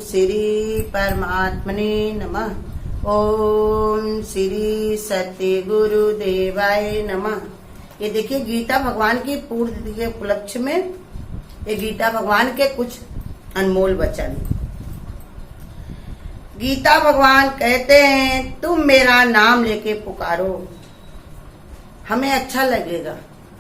श्री परमात्मने नमः। ओम श्री सत्य गुरुदेवाय नमः। ये देखिए गीता भगवान की पूर्ण तिथि के उपलक्ष्य में ये गीता भगवान के कुछ अनमोल वचन। गीता भगवान कहते हैं तुम मेरा नाम लेके पुकारो, हमें अच्छा लगेगा।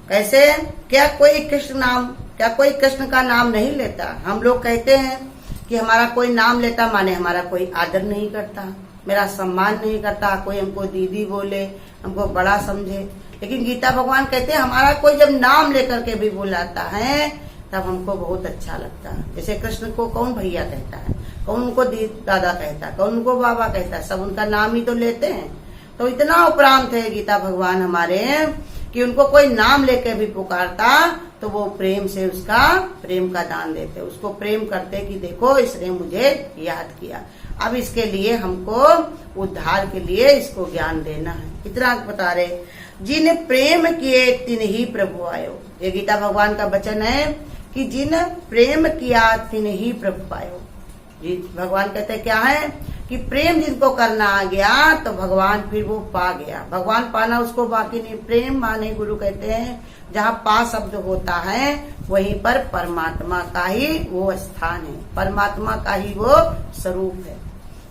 कैसे? क्या कोई कृष्ण का नाम नहीं लेता? हम लोग कहते हैं कि हमारा कोई नाम लेता माने हमारा कोई आदर नहीं करता, मेरा सम्मान नहीं करता, कोई हमको दीदी बोले, हमको बड़ा समझे। लेकिन गीता भगवान कहते हैं हमारा कोई जब नाम लेकर के भी बुलाता है तब हमको बहुत अच्छा लगता है। जैसे कृष्ण को कौन भैया कहता है, कौन उनको दादा कहता है, कौन उनको बाबा कहता है, सब उनका नाम ही तो लेते हैं। तो इतना उपरांत है गीता भगवान हमारे कि उनको कोई नाम लेके भी पुकारता तो वो प्रेम से उसका प्रेम का दान देते, उसको प्रेम करते कि देखो इसने मुझे याद किया, अब इसके लिए हमको उद्धार के लिए इसको ज्ञान देना है। इतना बता रहे, जिन प्रेम किए तिन ही प्रभु आयो। ये गीता भगवान का वचन है कि जिन प्रेम किया तिन ही प्रभु आयो। जी भगवान कहते क्या है कि प्रेम जिनको करना आ गया तो भगवान फिर वो पा गया। भगवान पाना उसको बाकी नहीं। प्रेम माने गुरु कहते हैं जहाँ पा शब्द होता है वहीं पर परमात्मा का ही वो स्थान है, परमात्मा का ही वो स्वरूप है।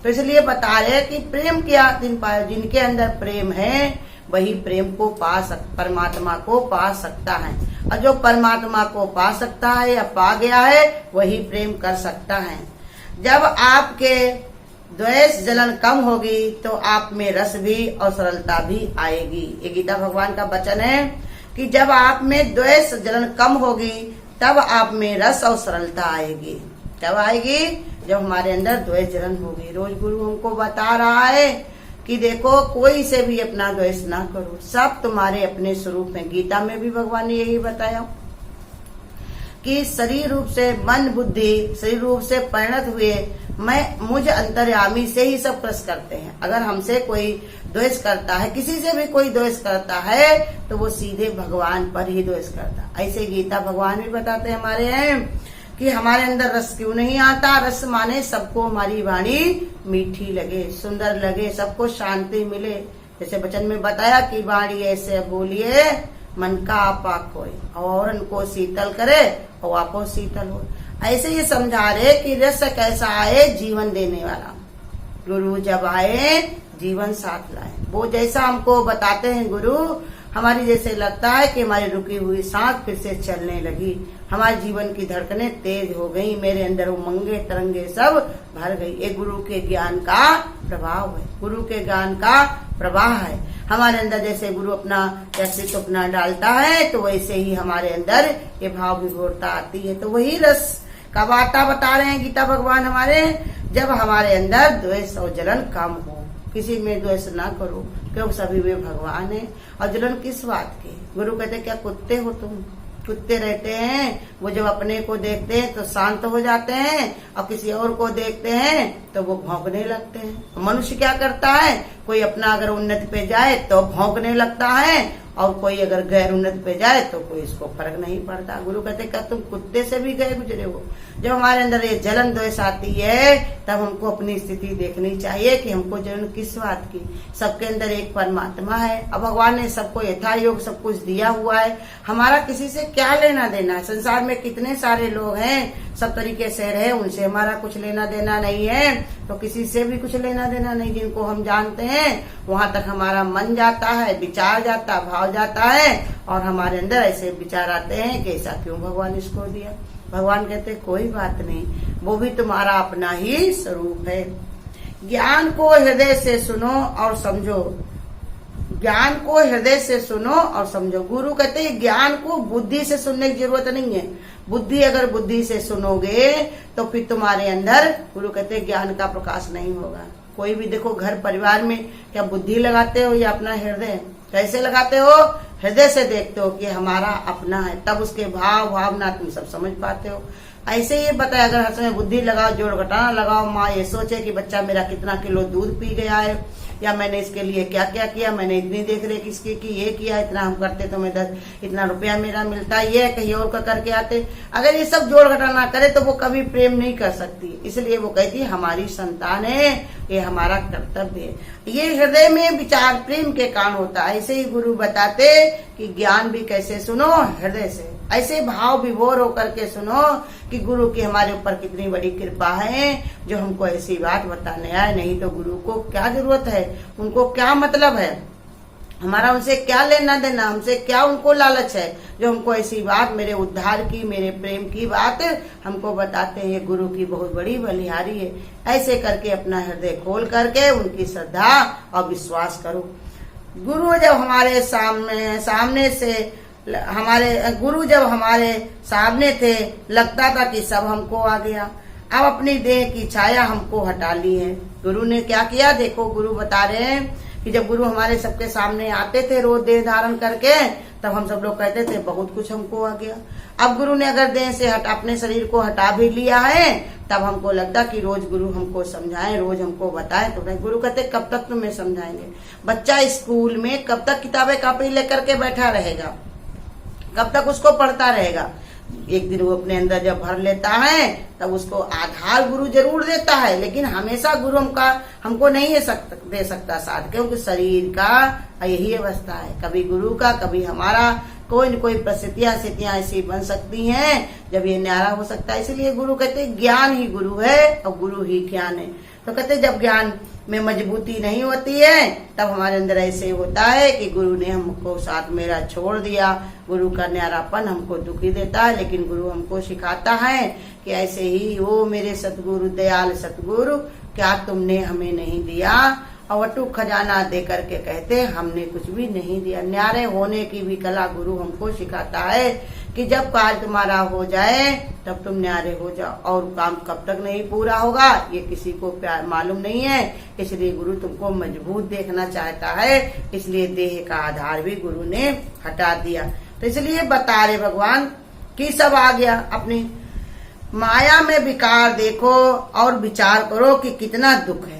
तो इसलिए बता रहे कि प्रेम किया दिन पायो। जिनके अंदर प्रेम है वही प्रेम को परमात्मा को पा सकता है, और जो परमात्मा को पा सकता है या पा गया है वही प्रेम कर सकता है। जब आपके द्वेष जलन कम होगी तो आप में रस भी और सरलता भी आएगी। ये गीता भगवान का वचन है कि जब आप में द्वेष जलन कम होगी तब आप में रस और सरलता आएगी। कब आएगी? जब हमारे अंदर द्वेष जलन होगी। रोज गुरु हमको बता रहा है कि देखो कोई से भी अपना द्वेष ना करो, सब तुम्हारे अपने स्वरूप में। गीता में भी भगवान ने यही बताया कि शरीर रूप से मन बुद्धि शरीर रूप से परिणत हुए मुझ अंतर्यामी से ही सब प्रश्न करते हैं। अगर हमसे कोई द्वेष करता है, किसी से भी कोई द्वेष करता है तो वो सीधे भगवान पर ही द्वेष करता है। ऐसे गीता भगवान भी बताते हैं हमारे हैं कि हमारे अंदर रस क्यों नहीं आता। रस माने सबको हमारी वाणी मीठी लगे, सुंदर लगे, सबको शांति मिले। जैसे वचन में बताया कि वाणी ऐसे बोलिए मन का आपा खोए और उनको शीतल करे और आपो शीतल हो। ऐसे ये समझा रहे कि रस कैसा आए, जीवन देने वाला गुरु जब आए जीवन साथ लाए। वो जैसा हमको बताते हैं गुरु, हमारी जैसे लगता है कि हमारी रुकी हुई सांस फिर से चलने लगी, हमारे जीवन की धड़कनें तेज हो गई, मेरे अंदर उमंगे तरंगे सब भर गई। ये गुरु के ज्ञान का प्रभाव है, गुरु के ज्ञान का प्रवाह है। हमारे अंदर जैसे गुरु अपना व्यक्तित्व अपना डालता है तो वैसे ही हमारे अंदर ये भाव विभोरता आती है। तो वही रस का वार्ता बता रहे हैं गीता भगवान हमारे, जब हमारे अंदर द्वेष और जलन कम हो। किसी में द्वेष ना करो क्योंकि सभी वे भगवान है। और जलन किस बात की? गुरु कहते क्या कुत्ते हो तुम? कुत्ते रहते हैं वो जब अपने को देखते हैं तो शांत हो जाते हैं और किसी और को देखते हैं तो वो भौंकने लगते हैं। मनुष्य क्या करता है, कोई अपना अगर उन्नति पे जाए तो भौंकने लगता है और कोई अगर गैर उन्नति पे जाए तो कोई इसको फर्क नहीं पड़ता। गुरु कहते क्या तुम कुत्ते से भी गए गुजरे हो? जब हमारे अंदर ये जलन द्वेष आती है तब हमको अपनी स्थिति देखनी चाहिए कि हमको जलन किस बात की। सबके अंदर एक परमात्मा है। अब भगवान ने सबको यथा योग सब कुछ दिया हुआ है, हमारा किसी से क्या लेना देना है? संसार में कितने सारे लोग हैं, सब तरीके से रहे, उनसे हमारा कुछ लेना देना नहीं है, तो किसी से भी कुछ लेना देना नहीं। जिनको हम जानते हैं वहां तक हमारा मन जाता है, विचार जाता, भाव जाता है, और हमारे अंदर ऐसे विचार आते हैं कि ऐसा क्यों भगवान इसको दिया। भगवान कहते कोई बात नहीं, वो भी तुम्हारा अपना ही स्वरूप है। ज्ञान को हृदय से सुनो और समझो, ज्ञान को हृदय से सुनो और समझो। गुरु कहते हैं ज्ञान को बुद्धि से सुनने की जरूरत नहीं है। बुद्धि अगर बुद्धि से सुनोगे तो फिर तुम्हारे अंदर गुरु कहते हैं ज्ञान का प्रकाश नहीं होगा। कोई भी देखो घर परिवार में क्या बुद्धि लगाते हो या अपना हृदय? कैसे लगाते हो? हृदय से देखते हो कि हमारा अपना है, तब उसके भाव भावना तुम सब समझ पाते हो। ऐसे ही बताया अगर हर समय बुद्धि लगाओ, जोड़ घटाना लगाओ, माँ ये सोचे कि बच्चा मेरा कितना किलो दूध पी गया है, या मैंने इसके लिए क्या क्या किया, मैंने इतनी देख रेख इसकी की, ये किया, इतना हम करते तो मैं 10 इतना रुपया मेरा मिलता, ये कहीं और का करके आते। अगर ये सब जोड़ घटा ना करे तो वो कभी प्रेम नहीं कर सकती। इसलिए वो कहती हमारी संतान है, ये हमारा कर्तव्य है। ये हृदय में विचार प्रेम के कारण होता है। ऐसे ही गुरु बताते कि ज्ञान भी कैसे सुनो, हृदय से, ऐसे भाव विभोर होकर के सुनो कि गुरु की हमारे ऊपर कितनी बड़ी कृपा है जो हमको ऐसी बात बताने आए। नहीं तो गुरु को क्या जरूरत है, उनको क्या मतलब है, हमारा उनसे क्या लेना देना, हमसे क्या उनको लालच है जो हमको ऐसी बात, मेरे उद्धार की, मेरे प्रेम की बात हमको बताते हैं। गुरु की बहुत बड़ी बलिहारी है। ऐसे करके अपना हृदय खोल करके उनकी श्रद्धा और विश्वास करो। गुरु जब हमारे सामने से हमारे गुरु जब हमारे सामने थे, लगता था कि सब हमको आ गया। अब अपनी देह की छाया हमको हटा ली है। गुरु ने क्या किया, देखो गुरु बता रहे हैं कि जब गुरु हमारे सबके सामने आते थे रोज देह धारण करके, तब हम सब लोग कहते थे बहुत कुछ हमको आ गया। अब गुरु ने अगर देह से अपने शरीर को हटा भी लिया है, तब हमको लगता कि रोज गुरु हमको समझाएं, रोज हमको बताएं। तो नहीं, गुरु कहते कब तक तुम्हें समझाएंगे। बच्चा स्कूल में कब तक किताबें कापी लेकर के बैठा रहेगा, कब तक उसको पढ़ता रहेगा। एक दिन वो अपने अंदर जब भर लेता है तब उसको आधार गुरु जरूर देता है, लेकिन हमेशा गुरु हमको नहीं दे सकता साथ, क्योंकि शरीर का यही अवस्था है। कभी गुरु का, कभी हमारा, कोई न कोई परिस्थितियां ऐसी बन सकती हैं जब ये न्यारा हो सकता है। इसलिए गुरु कहते ज्ञान ही गुरु है और गुरु ही ज्ञान है। तो कहते जब ज्ञान में मजबूती नहीं होती है तब हमारे अंदर ऐसे होता है कि गुरु ने हमको साथ मेरा छोड़ दिया। गुरु का न्यारापन हमको दुखी देता है, लेकिन गुरु हमको सिखाता है कि ऐसे ही ओ मेरे सतगुरु, दयाल सतगुरु, क्या तुमने हमें नहीं दिया। और अटूट खजाना दे करके कहते हमने कुछ भी नहीं दिया। न्यारे होने की भी कला गुरु हमको सिखाता है कि जब कार्य तुम्हारा हो जाए तब तुम न्यारे हो जाओ, और काम कब तक नहीं पूरा होगा ये किसी को मालूम नहीं है। इसलिए गुरु तुमको मजबूत देखना चाहता है, इसलिए देह का आधार भी गुरु ने हटा दिया। तो इसलिए बता रहे भगवान कि सब आ गया, अपनी माया में विकार देखो और विचार करो कि कितना दुख है।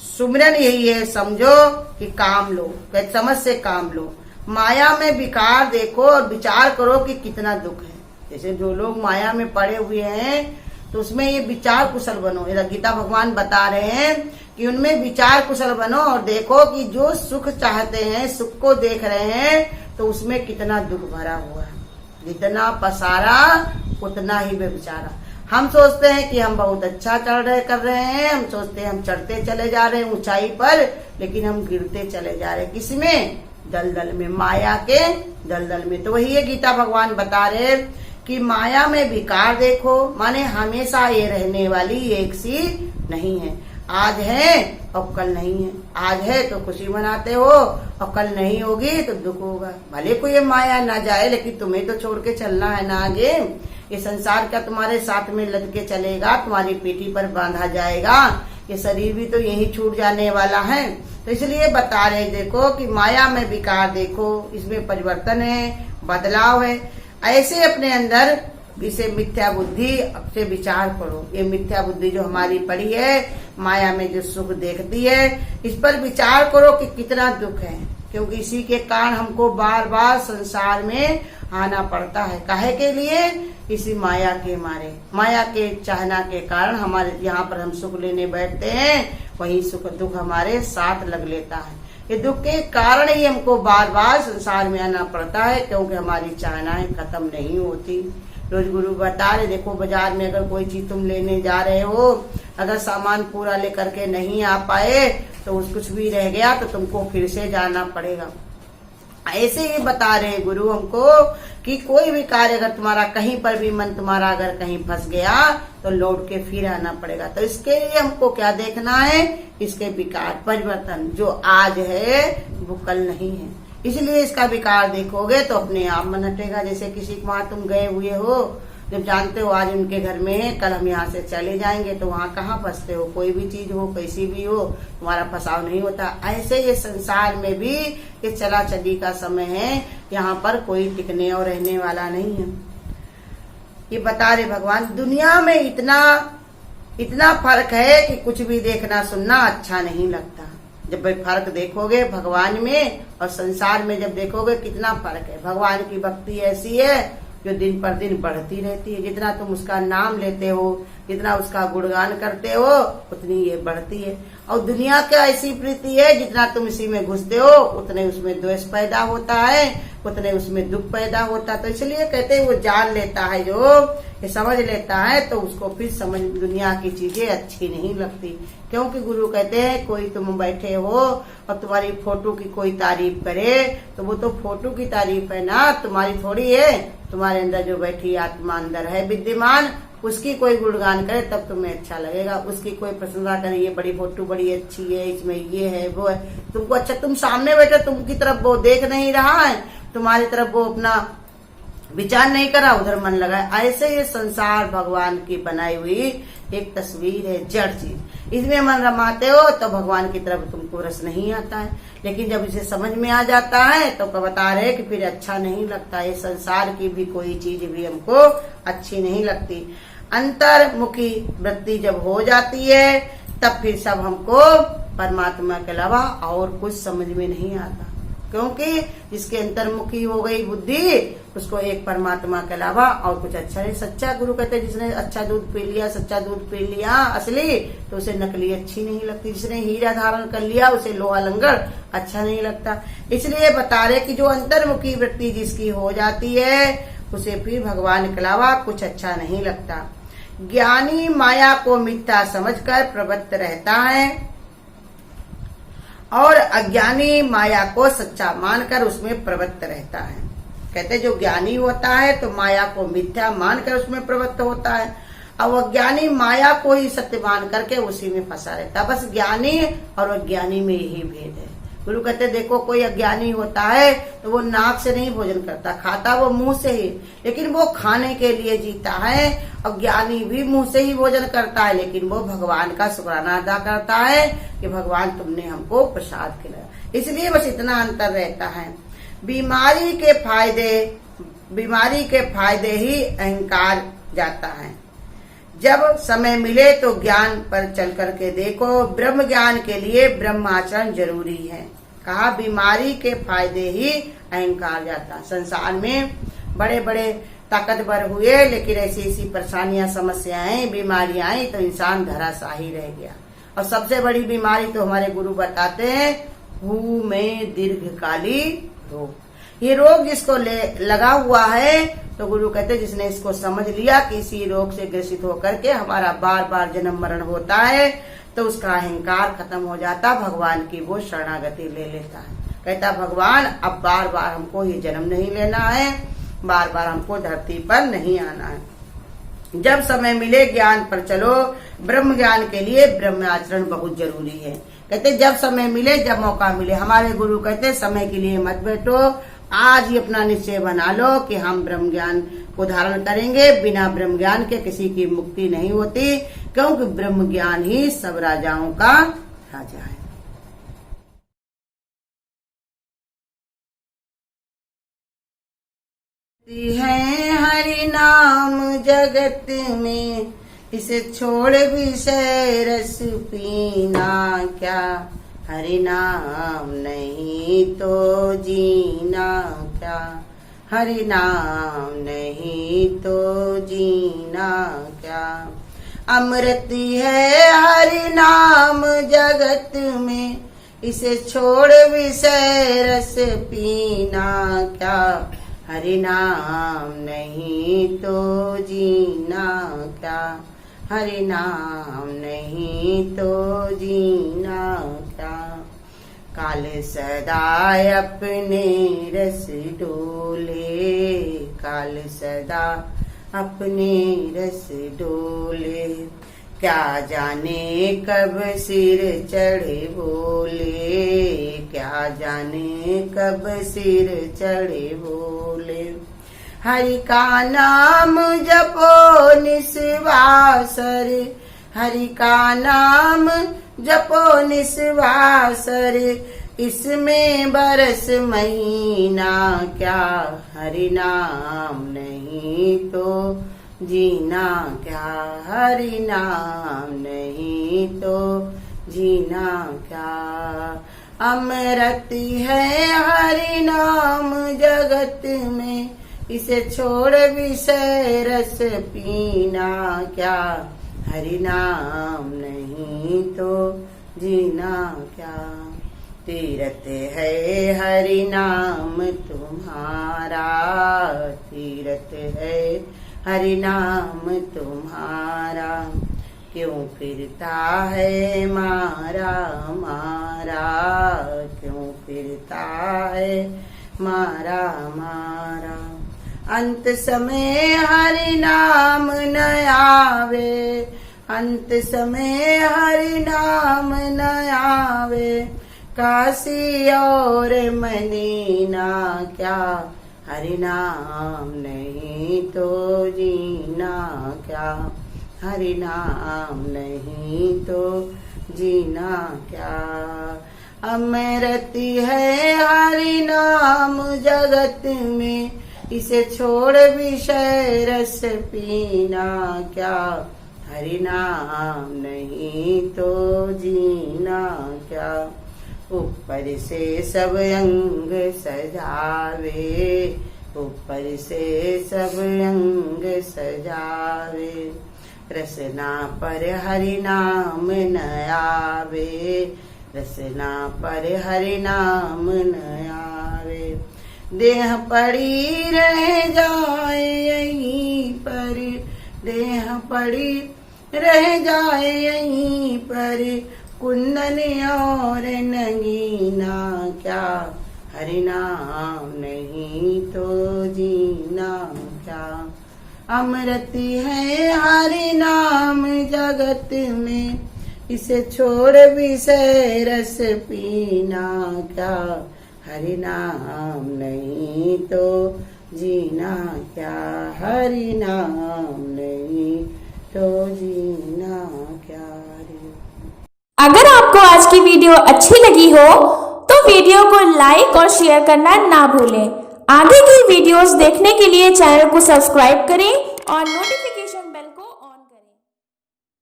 सुमिरन यही है, समझो कि काम लो, समझ से काम लो। माया में विकार देखो और विचार करो कि कितना दुख है। जैसे जो लोग माया में पड़े हुए हैं तो उसमें ये विचार कुशल बनो। गीता भगवान बता रहे हैं कि उनमें विचार कुशल बनो और देखो कि जो सुख चाहते हैं, सुख को देख रहे हैं, तो उसमें कितना दुख भरा हुआ है। जितना पसारा उतना ही बेचारा। हम सोचते हैं कि हम बहुत अच्छा कर रहे हैं, हम सोचते हैं हम चढ़ते चले जा रहे हैं ऊंचाई पर, लेकिन हम गिरते चले जा रहे हैं। किसमें? दलदल में, माया के दलदल में। तो वही है गीता भगवान बता रहे कि माया में विकार देखो, माने हमेशा ये रहने वाली एक सी नहीं है। आज है और कल नहीं है। आज है तो खुशी मनाते हो और कल नहीं होगी तो दुख होगा। भले कोई ये माया ना जाए, लेकिन तुम्हें तो छोड़ के चलना है ना आगे। ये संसार का तुम्हारे साथ में लद के चलेगा, तुम्हारी पीठी पर बांधा जाएगा। ये शरीर भी तो यही छूट जाने वाला है। तो इसलिए बता रहे देखो कि माया में विकार देखो, इसमें परिवर्तन है, बदलाव है। ऐसे अपने अंदर इसे मिथ्या बुद्धि से विचार करो। ये मिथ्या बुद्धि जो हमारी पड़ी है, माया में जो सुख देखती है, इस पर विचार करो कि कितना दुख है। क्योंकि इसी के कारण हमको बार बार संसार में आना पड़ता है। काहे के लिए? इसी माया के मारे, माया के चाहना के कारण हमारे यहाँ पर हम सुख लेने बैठते हैं, वही सुख दुख हमारे साथ लग लेता है। ये दुख के कारण ही हमको बार बार संसार में आना पड़ता है, क्योंकि हमारी चाहनाएं खत्म नहीं होती। रोज गुरु बता रहे देखो, बाजार में अगर कोई चीज तुम लेने जा रहे हो, अगर सामान पूरा लेकर के नहीं आ पाए तो कुछ भी रह गया तो तुमको फिर से जाना पड़ेगा। ऐसे ही बता रहे गुरु हमको कि कोई भी कार्य अगर तुम्हारा कहीं पर भी मन तुम्हारा अगर कहीं फंस गया तो लौट के फिर आना पड़ेगा। तो इसके लिए हमको क्या देखना है? इसके विकार परिवर्तन। जो आज है वो कल नहीं है, इसलिए इसका विकार देखोगे तो अपने आप मन हटेगा। जैसे किसी के वहां तुम गए हुए हो, जब जानते हो आज उनके घर में है, कल हम यहाँ से चले जाएंगे, तो वहाँ कहाँ फंसते हो? कोई भी चीज हो, कैसी भी हो, तुम्हारा फंसाव नहीं होता। ऐसे ये संसार में भी ये चला चली का समय है, यहाँ पर कोई टिकने और रहने वाला नहीं है। ये बता रहे भगवान, दुनिया में इतना फर्क है कि कुछ भी देखना सुनना अच्छा नहीं लगता। जब भाई फर्क देखोगे भगवान में और संसार में, जब देखोगे कितना फर्क है। भगवान की भक्ति ऐसी है जो दिन पर दिन बढ़ती रहती है। जितना तुम उसका नाम लेते हो, जितना उसका गुणगान करते हो, उतनी ये बढ़ती है। और दुनिया का ऐसी प्रीति है, जितना तुम इसी में घुसते हो उतने उसमें द्वेष पैदा होता है, उतने उसमें दुख पैदा होता है। तो इसलिए कहते हैं वो जान लेता है, जो ये समझ लेता है तो उसको फिर समझ दुनिया की चीजें अच्छी नहीं लगती। क्योंकि गुरु कहते हैं कोई तुम बैठे हो और तुम्हारी फोटो की कोई तारीफ करे तो वो तो फोटो की तारीफ है ना, तुम्हारी थोड़ी है। तुम्हारे अंदर जो बैठी आत्मा अंदर है विद्यमान, उसकी कोई गुणगान करे तब तुम्हें अच्छा लगेगा। उसकी कोई प्रशंसा करे, ये बड़ी फोटो बड़ी अच्छी है, इसमें ये है वो है, तुमको अच्छा, तुम सामने बैठे तुमकी तरफ वो देख नहीं रहा है, तुम्हारी तरफ वो अपना विचार नहीं करा, उधर मन लगा। ऐसे ये संसार भगवान की बनाई हुई एक तस्वीर है, जड़ चीज। इसमें मन रमाते हो तो भगवान की तरफ तुमको रस नहीं आता है। लेकिन जब इसे समझ में आ जाता है तो बता रहे कि फिर अच्छा नहीं लगता। ये संसार की भी कोई चीज भी हमको अच्छी नहीं लगती। अंतर्मुखी वृत्ति जब हो जाती है तब फिर सब हमको परमात्मा के अलावा और कुछ समझ में नहीं आता। क्योंकि जिसके अंतर्मुखी हो गई बुद्धि, उसको एक परमात्मा के अलावा और कुछ अच्छा नहीं। सच्चा गुरु कहते हैं जिसने अच्छा दूध पी लिया, सच्चा दूध पी लिया असली, तो उसे नकली अच्छी नहीं लगती। जिसने हीरा धारण कर लिया उसे लोहा लंगड़ अच्छा नहीं लगता। इसलिए बता रहे कि जो अंतर्मुखी वृत्ति जिसकी हो जाती है उसे फिर भगवान के अलावा कुछ अच्छा नहीं लगता। ज्ञानी माया को मिथ्या समझकर प्रवृत्त रहता है और अज्ञानी माया को सच्चा मानकर उसमें प्रवृत्त रहता है। कहते जो ज्ञानी होता है तो माया को मिथ्या मानकर उसमें प्रवृत्त होता है, और अज्ञानी माया को ही सत्य मान करके उसी में फंसा रहता है। बस ज्ञानी और अज्ञानी में यही भेद है। गुरु कहते देखो कोई अज्ञानी होता है तो वो नाक से नहीं भोजन करता, खाता वो मुंह से ही, लेकिन वो खाने के लिए जीता है। और ज्ञानी भी मुंह से ही भोजन करता है, लेकिन वो भगवान का शुक्राना अदा करता है कि भगवान तुमने हमको प्रसाद खिलाया। इसलिए बस इतना अंतर रहता है। बीमारी के फायदे ही अहंकार जाता है। जब समय मिले तो ज्ञान पर चल करके देखो, ब्रह्म ज्ञान के लिए ब्रह्माचरण जरूरी है। कहा बीमारी के फायदे ही अहंकार जाता। संसार में बड़े बड़े ताकतवर हुए, लेकिन ऐसी ऐसी परेशानियां, समस्याएं, बीमारियां आई तो इंसान धराशाही रह गया। और सबसे बड़ी बीमारी तो हमारे गुरु बताते हैं, हूँ में दीर्घकाली रोग। ये रोग जिसको लगा हुआ है तो गुरु कहते जिसने इसको समझ लिया कि इसी रोग से ग्रसित होकर के हमारा बार बार जन्म मरण होता है, तो उसका अहंकार खत्म हो जाता, भगवान की वो शरणागति ले लेता है। कहता भगवान अब बार बार हमको ये जन्म नहीं लेना है, बार बार हमको धरती पर नहीं आना है। जब समय मिले ज्ञान पर चलो। ब्रह्म ज्ञान के लिए ब्रह्म आचरण बहुत जरूरी है। कहते जब समय मिले, जब मौका मिले। हमारे गुरु कहते समय के लिए मत बैठो, आज ही अपना निश्चय बना लो कि हम ब्रह्म ज्ञान को धारण करेंगे। बिना ब्रह्म ज्ञान के किसी की मुक्ति नहीं होती, क्योंकि ब्रह्म ज्ञान ही सब राजाओं का राजा है। है हरि नाम जगत में, इसे छोड़ विषय रस पीना क्या। हरि नाम नहीं तो जीना क्या, हरि नाम नहीं तो जीना क्या। अमृत है हरि नाम जगत में, इसे छोड़ विषय रस पीना क्या। हरि नाम नहीं तो जीना क्या, हरि नाम नहीं तो जीना क्या। काल सदा अपने रस डोले, काल सदा अपने रस डोले। क्या जाने कब सिर चढ़े बोले, क्या जाने कब सिर चढ़े बोले। हरि का नाम जपो निस्वासर, हरि का नाम जपो निस्वासर। इसमें बरस महीना क्या, हरि नाम नहीं तो जीना क्या। हरि नाम नहीं तो जीना क्या। अमृत है हरि नाम जगत में, इसे छोड़ विषय रस पीना क्या। हरि नाम नहीं तो जीना क्या। तीरथ है हरि नाम तुम्हारा, तीरथ है हरि नाम तुम्हारा। क्यों फिरता है मारा मारा, क्यों फिरता है मारा मारा। अंत समय हरि नाम न आवे, अंत समय हरि नाम न आवे। काशी और मदीना क्या, हरि नाम नहीं तो जीना क्या। हरि नाम नहीं तो जीना क्या। अमृत है हरि नाम जगत में, इसे छोड़ विषय रस पीना क्या। हरि नाम नहीं तो जीना क्या। ऊपर से सब अंग सजावे, ऊपर से सब अंग सजावे। रसना पर हरि नाम न आवे, रसना पर हरि नाम न आवे। देह पड़ी रह जाए यहीं पर, देह पड़ी रह जाए यहीं पर। कुंदन और नगीना क्या, हरि नाम नहीं तो जीना क्या। अमृत है हरि नाम जगत में, इसे छोड़ विषय रस पीना क्या। हरि नाम नहीं तो जीना क्या। हरि नाम नहीं तो जीना क्या। अगर आपको आज की वीडियो अच्छी लगी हो तो वीडियो को लाइक और शेयर करना ना भूलें। आगे की वीडियोस देखने के लिए चैनल को सब्सक्राइब करें और नोटिफिकेशन